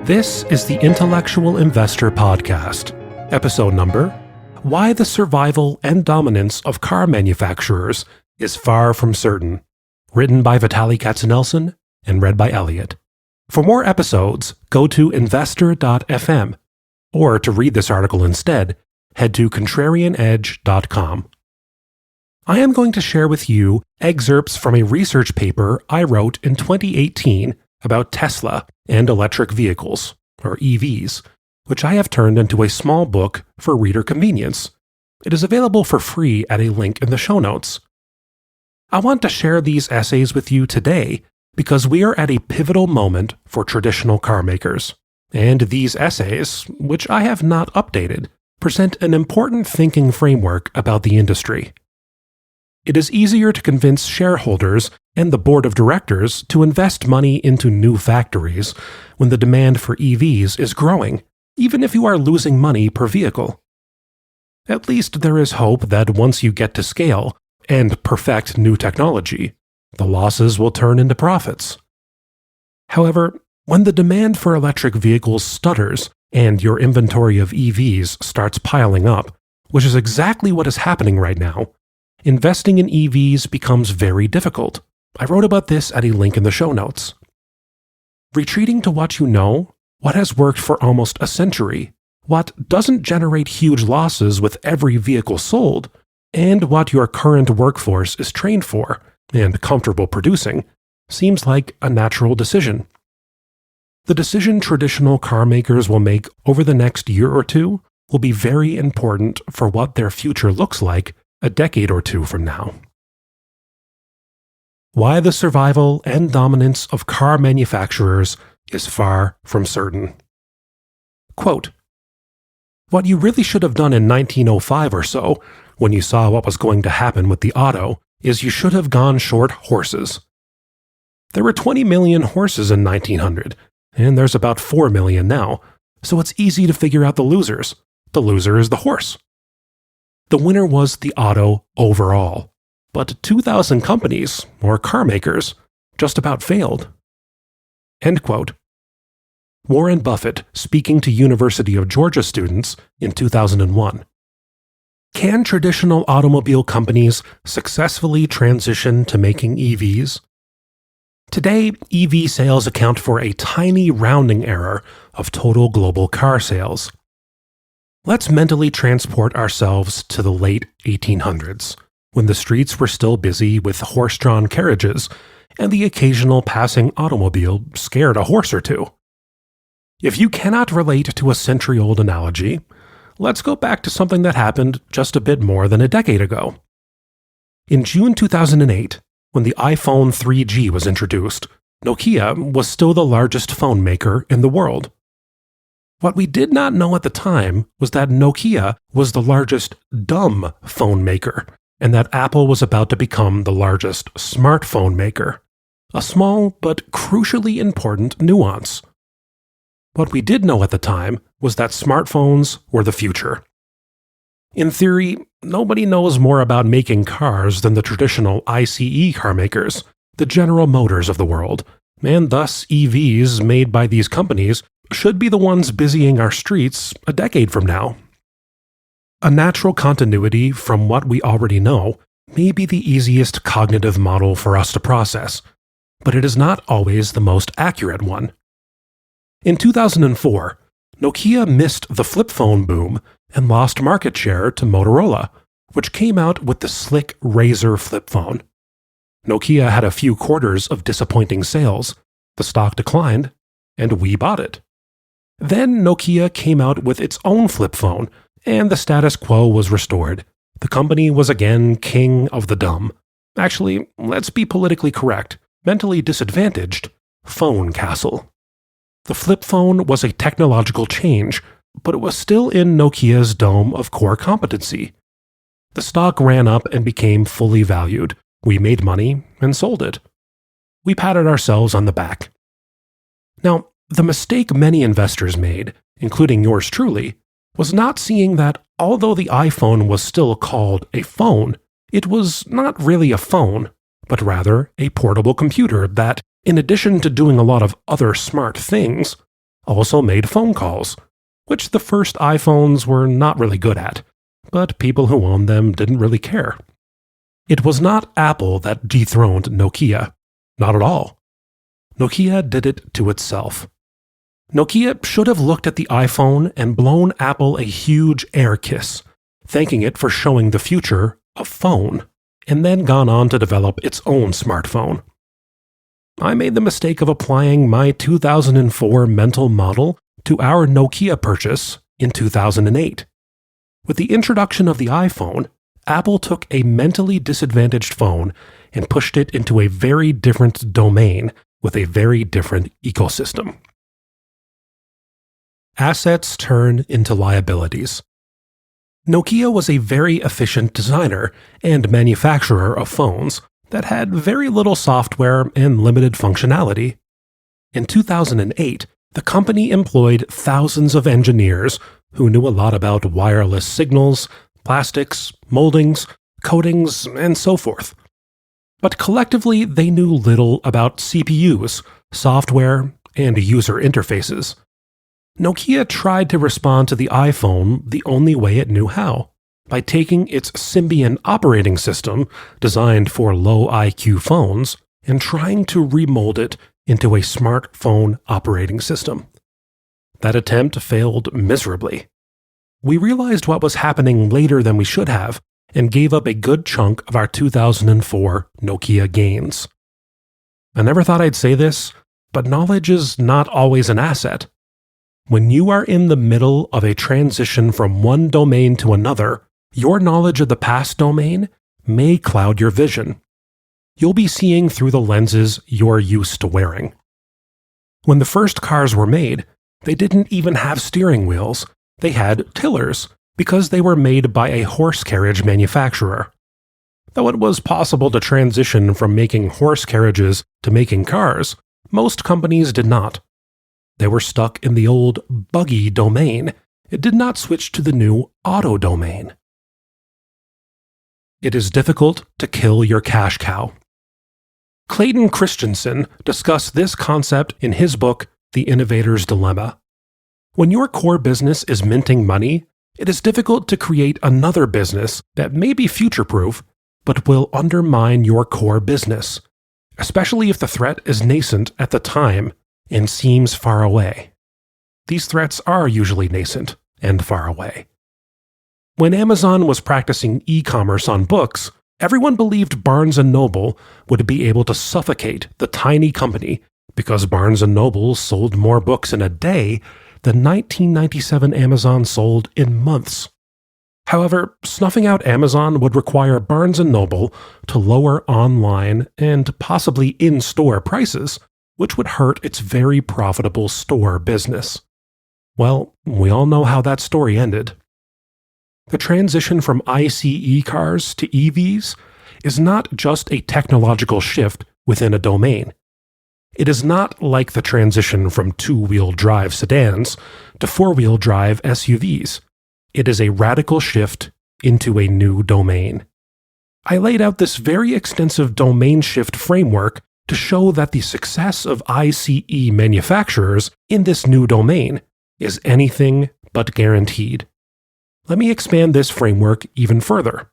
This is the Intellectual Investor Podcast, episode number, Why the Survival and Dominance of Car Manufacturers is Far from Certain, written by Vitaliy Katsenelson and read by Elliot. For more episodes, go to investor.fm, or to read this article instead, head to contrarianedge.com. I am going to share with you excerpts from a research paper I wrote in 2018 about Tesla and electric vehicles, or EVs, which I have turned into a small book for reader convenience. It is available for free at a link in the show notes. I want to share these essays with you today because we are at a pivotal moment for traditional car makers, and these essays, which I have not updated, present an important thinking framework about the industry. It is easier to convince shareholders and the board of directors to invest money into new factories when the demand for EVs is growing, even if you are losing money per vehicle. At least there is hope that once you get to scale and perfect new technology, the losses will turn into profits. However, when the demand for electric vehicles stutters and your inventory of EVs starts piling up, which is exactly what is happening right now, investing in EVs becomes very difficult. I wrote about this at a link in the show notes. Retreating to what you know, what has worked for almost a century, what doesn't generate huge losses with every vehicle sold, and what your current workforce is trained for and comfortable producing, seems like a natural decision. The decision traditional car makers will make over the next year or two will be very important for what their future looks like a decade or two from now. Why the survival and dominance of car manufacturers is far from certain. Quote, "What you really should have done in 1905 or so, when you saw what was going to happen with the auto, is you should have gone short horses. There were 20 million horses in 1900, and there's about 4 million now, so it's easy to figure out the losers. The loser is the horse. The winner was the auto overall, but 2,000 companies, or car makers, just about failed." End quote. Warren Buffett speaking to University of Georgia students in 2001. Can traditional automobile companies successfully transition to making EVs? Today, EV sales account for a tiny rounding error of total global car sales. Let's mentally transport ourselves to the late 1800s, when the streets were still busy with horse-drawn carriages, and the occasional passing automobile scared a horse or two. If you cannot relate to a century-old analogy, let's go back to something that happened just a bit more than a decade ago. In June 2008, when the iPhone 3G was introduced, Nokia was still the largest phone maker in the world. What we did not know at the time was that Nokia was the largest dumb phone maker, and that Apple was about to become the largest smartphone maker. A small but crucially important nuance. What we did know at the time was that smartphones were the future. In theory, nobody knows more about making cars than the traditional ICE car makers, the General Motors of the world, and thus EVs made by these companies should be the ones busying our streets a decade from now. A natural continuity from what we already know may be the easiest cognitive model for us to process, but it is not always the most accurate one. In 2004, Nokia missed the flip phone boom and lost market share to Motorola, which came out with the slick Razr flip phone. Nokia had a few quarters of disappointing sales, the stock declined, and we bought it. Then Nokia came out with its own flip phone, and the status quo was restored. The company was again king of the dumb. Actually, let's be politically correct, mentally disadvantaged, phone castle. The flip phone was a technological change, but it was still in Nokia's dome of core competency. The stock ran up and became fully valued. We made money and sold it. We patted ourselves on the back. Now, the mistake many investors made, including yours truly, was not seeing that although the iPhone was still called a phone, it was not really a phone, but rather a portable computer that, in addition to doing a lot of other smart things, also made phone calls, which the first iPhones were not really good at, but people who owned them didn't really care. It was not Apple that dethroned Nokia. Not at all. Nokia did it to itself. Nokia should have looked at the iPhone and blown Apple a huge air kiss, thanking it for showing the future of phone, and then gone on to develop its own smartphone. I made the mistake of applying my 2004 mental model to our Nokia purchase in 2008. With the introduction of the iPhone, Apple took a mentally disadvantaged phone and pushed it into a very different domain with a very different ecosystem. Assets turn into liabilities. Nokia was a very efficient designer and manufacturer of phones that had very little software and limited functionality. In 2008, the company employed thousands of engineers who knew a lot about wireless signals, plastics, moldings, coatings, and so forth. But collectively, they knew little about CPUs, software, and user interfaces. Nokia tried to respond to the iPhone the only way it knew how, by taking its Symbian operating system, designed for low IQ phones, and trying to remold it into a smartphone operating system. That attempt failed miserably. We realized what was happening later than we should have, and gave up a good chunk of our 2004 Nokia gains. I never thought I'd say this, but knowledge is not always an asset. When you are in the middle of a transition from one domain to another, your knowledge of the past domain may cloud your vision. You'll be seeing through the lenses you're used to wearing. When the first cars were made, they didn't even have steering wheels. They had tillers, because they were made by a horse carriage manufacturer. Though it was possible to transition from making horse carriages to making cars, most companies did not. They were stuck in the old buggy domain. It did not switch to the new auto domain. It is difficult to kill your cash cow. Clayton Christensen discussed this concept in his book, The Innovators Dilemma. When your core business is minting money, it is difficult to create another business that may be future-proof, but will undermine your core business, especially if the threat is nascent at the time and seems far away. These threats are usually nascent and far away. When Amazon was practicing e-commerce on books, everyone believed Barnes & Noble would be able to suffocate the tiny company because Barnes & Noble sold more books in a day than 1997 Amazon sold in months. However, snuffing out Amazon would require Barnes & Noble to lower online and possibly in-store prices, which would hurt its very profitable store business. Well, we all know how that story ended. The transition from ICE cars to EVs is not just a technological shift within a domain. It is not like the transition from two-wheel drive sedans to four-wheel drive SUVs. It is a radical shift into a new domain. I laid out this very extensive domain shift framework to show that the success of ICE manufacturers in this new domain is anything but guaranteed. Let me expand this framework even further.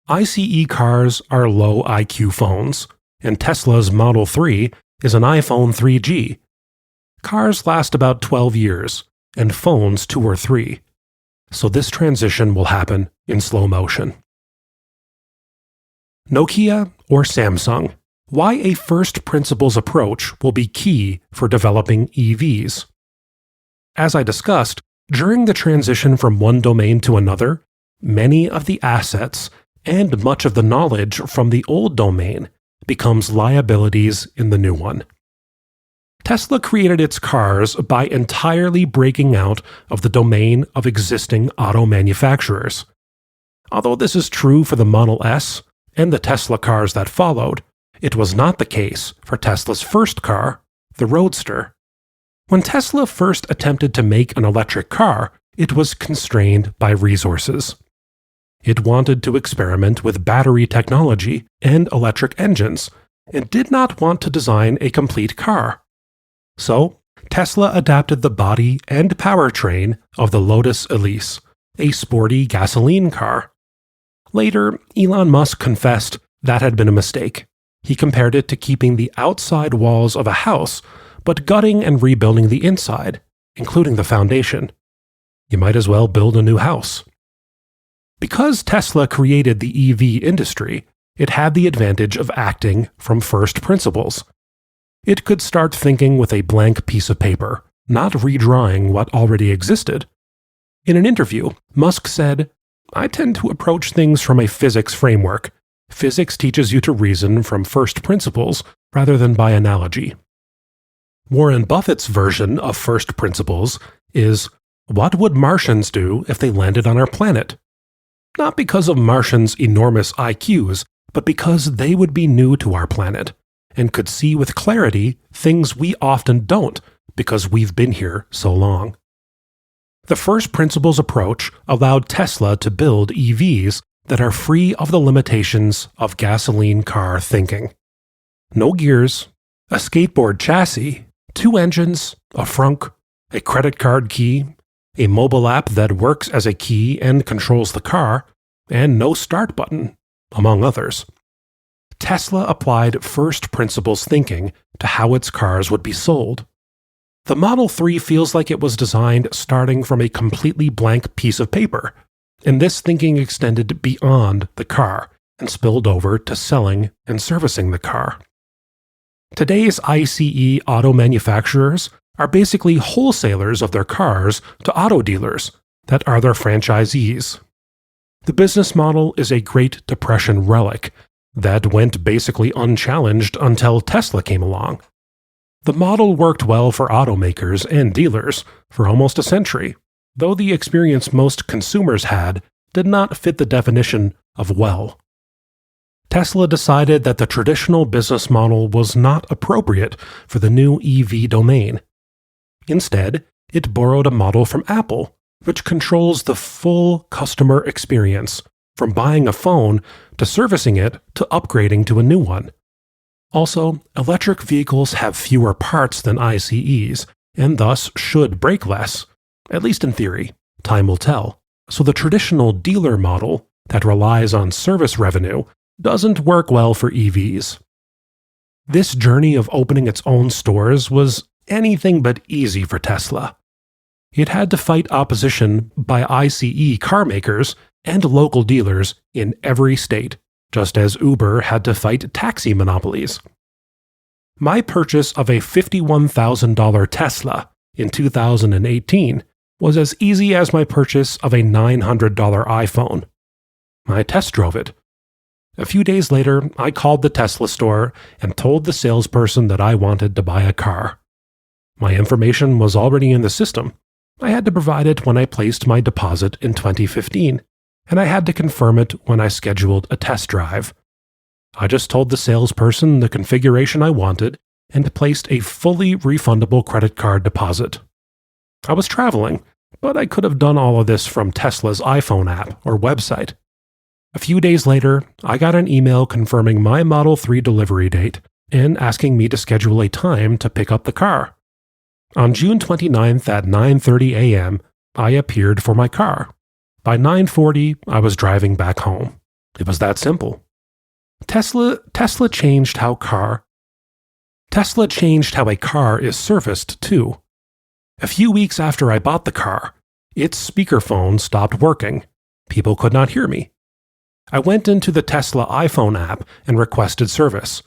ICE cars are low IQ phones, and Tesla's Model 3 is an iPhone 3G. Cars last about 12 years, and phones 2 or 3. So this transition will happen in slow motion. Nokia or Samsung? Why a first principles approach will be key for developing EVs. As I discussed, during the transition from one domain to another, many of the assets and much of the knowledge from the old domain becomes liabilities in the new one. Tesla created its cars by entirely breaking out of the domain of existing auto manufacturers. Although this is true for the Model S and the Tesla cars that followed, it was not the case for Tesla's first car, the Roadster. When Tesla first attempted to make an electric car, it was constrained by resources. It wanted to experiment with battery technology and electric engines, and did not want to design a complete car. So, Tesla adapted the body and powertrain of the Lotus Elise, a sporty gasoline car. Later, Elon Musk confessed that had been a mistake. He compared it to keeping the outside walls of a house, but gutting and rebuilding the inside, including the foundation. You might as well build a new house. Because Tesla created the EV industry, it had the advantage of acting from first principles. It could start thinking with a blank piece of paper, not redrawing what already existed. In an interview, Musk said, "I tend to approach things from a physics framework. Physics teaches you to reason from first principles rather than by analogy." Warren Buffett's version of first principles is, what would Martians do if they landed on our planet? Not because of Martians' enormous IQs, but because they would be new to our planet and could see with clarity things we often don't because we've been here so long. The first principles approach allowed Tesla to build EVs that are free of the limitations of gasoline car thinking. No gears, a skateboard chassis, 2 engines, a frunk, a credit card key, a mobile app that works as a key and controls the car, and no start button, among others. Tesla applied first principles thinking to how its cars would be sold. The Model 3 feels like it was designed starting from a completely blank piece of paper, and this thinking extended beyond the car and spilled over to selling and servicing the car. Today's ICE auto manufacturers are basically wholesalers of their cars to auto dealers that are their franchisees. The business model is a Great Depression relic that went basically unchallenged until Tesla came along. The model worked well for automakers and dealers for almost a century, though the experience most consumers had did not fit the definition of well. Tesla decided that the traditional business model was not appropriate for the new EV domain. Instead, it borrowed a model from Apple, which controls the full customer experience, from buying a phone to servicing it to upgrading to a new one. Also, electric vehicles have fewer parts than ICEs, and thus should break less, at least in theory. Time will tell. So the traditional dealer model that relies on service revenue doesn't work well for EVs. This journey of opening its own stores was anything but easy for Tesla. It had to fight opposition by ICE car makers and local dealers in every state, just as Uber had to fight taxi monopolies. My purchase of a $51,000 Tesla in 2018 was as easy as my purchase of a $900 iPhone. I test drove it. A few days later, I called the Tesla store and told the salesperson that I wanted to buy a car. My information was already in the system. I had to provide it when I placed my deposit in 2015, and I had to confirm it when I scheduled a test drive. I just told the salesperson the configuration I wanted and placed a fully refundable credit card deposit. I was traveling, but I could have done all of this from Tesla's iPhone app or website. A few days later, I got an email confirming my Model 3 delivery date and asking me to schedule a time to pick up the car. On June 29th at 9:30 a.m., I appeared for my car. By 9:40, I was driving back home. It was that simple. Tesla changed how a car is serviced, too. A few weeks after I bought the car, its speakerphone stopped working. People could not hear me. I went into the Tesla iPhone app and requested service.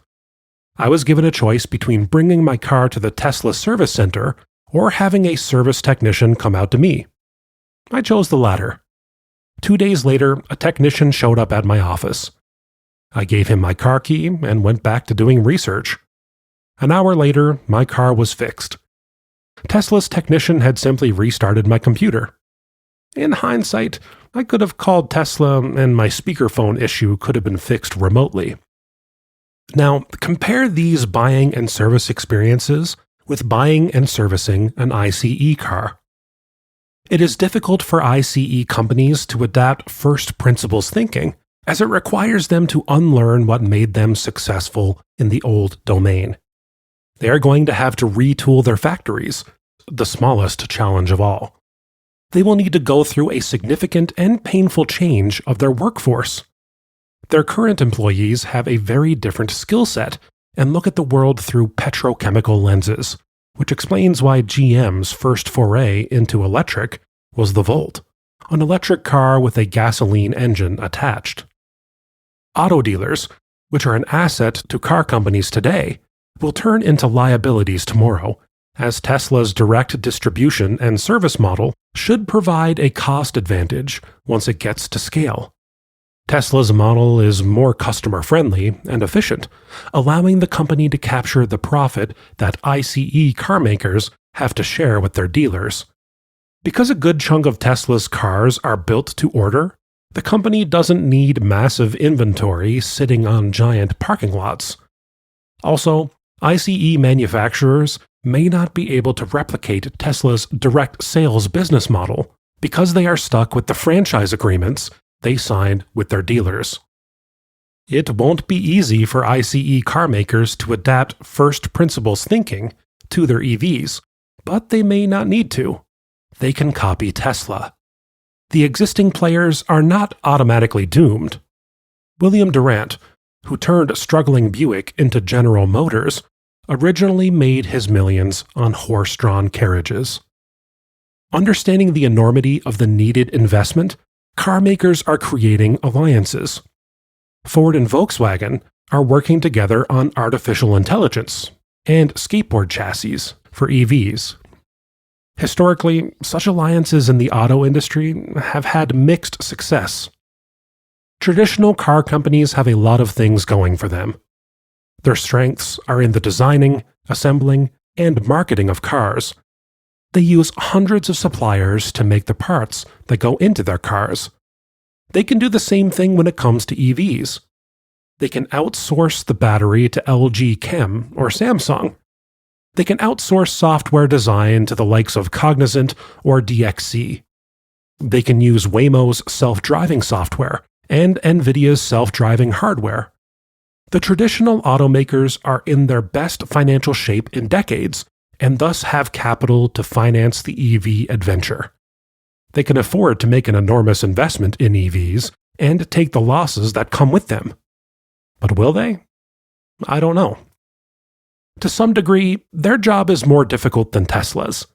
I was given a choice between bringing my car to the Tesla service center or having a service technician come out to me. I chose the latter. 2 days later, a technician showed up at my office. I gave him my car key and went back to doing research. An hour later, my car was fixed. Tesla's technician had simply restarted my computer. In hindsight, I could have called Tesla and my speakerphone issue could have been fixed remotely. Now, compare these buying and service experiences with buying and servicing an ICE car. It is difficult for ICE companies to adapt first principles thinking, as it requires them to unlearn what made them successful in the old domain. They are going to have to retool their factories, the smallest challenge of all. They will need to go through a significant and painful change of their workforce. Their current employees have a very different skill set and look at the world through petrochemical lenses, which explains why GM's first foray into electric was the Volt, an electric car with a gasoline engine attached. Auto dealers, which are an asset to car companies today, will turn into liabilities tomorrow, as Tesla's direct distribution and service model should provide a cost advantage once it gets to scale. Tesla's model is more customer-friendly and efficient, allowing the company to capture the profit that ICE car makers have to share with their dealers. Because a good chunk of Tesla's cars are built to order, the company doesn't need massive inventory sitting on giant parking lots. Also, ICE manufacturers may not be able to replicate Tesla's direct sales business model because they are stuck with the franchise agreements they signed with their dealers. It won't be easy for ICE car makers to adapt first principles thinking to their EVs, but they may not need to. They can copy Tesla. The existing players are not automatically doomed. William Durant, who turned struggling Buick into General Motors, originally made his millions on horse-drawn carriages. Understanding the enormity of the needed investment, car makers are creating alliances. Ford and Volkswagen are working together on artificial intelligence and skateboard chassis for EVs. Historically, such alliances in the auto industry have had mixed success. Traditional car companies have a lot of things going for them. Their strengths are in the designing, assembling, and marketing of cars. They use hundreds of suppliers to make the parts that go into their cars. They can do the same thing when it comes to EVs. They can outsource the battery to LG Chem or Samsung. They can outsource software design to the likes of Cognizant or DXC. They can use Waymo's self-driving software and NVIDIA's self-driving hardware. The traditional automakers are in their best financial shape in decades and thus have capital to finance the EV adventure. They can afford to make an enormous investment in EVs and take the losses that come with them. But will they? I don't know. To some degree, their job is more difficult than Tesla's.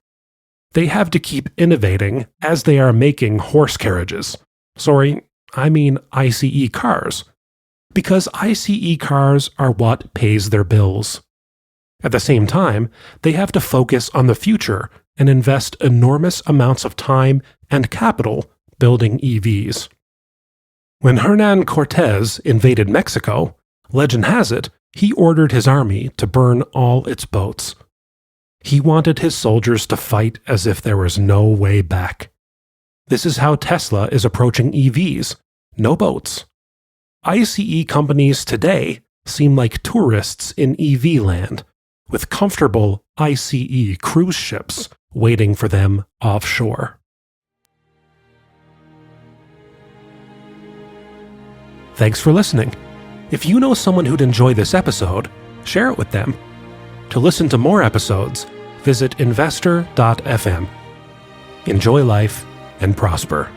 They have to keep innovating as they are making horse carriages. ICE cars. Because ICE cars are what pays their bills. At the same time, they have to focus on the future and invest enormous amounts of time and capital building EVs. When Hernan Cortés invaded Mexico, legend has it, he ordered his army to burn all its boats. He wanted his soldiers to fight as if there was no way back. This is how Tesla is approaching EVs. No boats. ICE companies today seem like tourists in EV land, with comfortable ICE cruise ships waiting for them offshore. Thanks for listening. If you know someone who'd enjoy this episode, share it with them. To listen to more episodes, visit investor.fm. Enjoy life and prosper.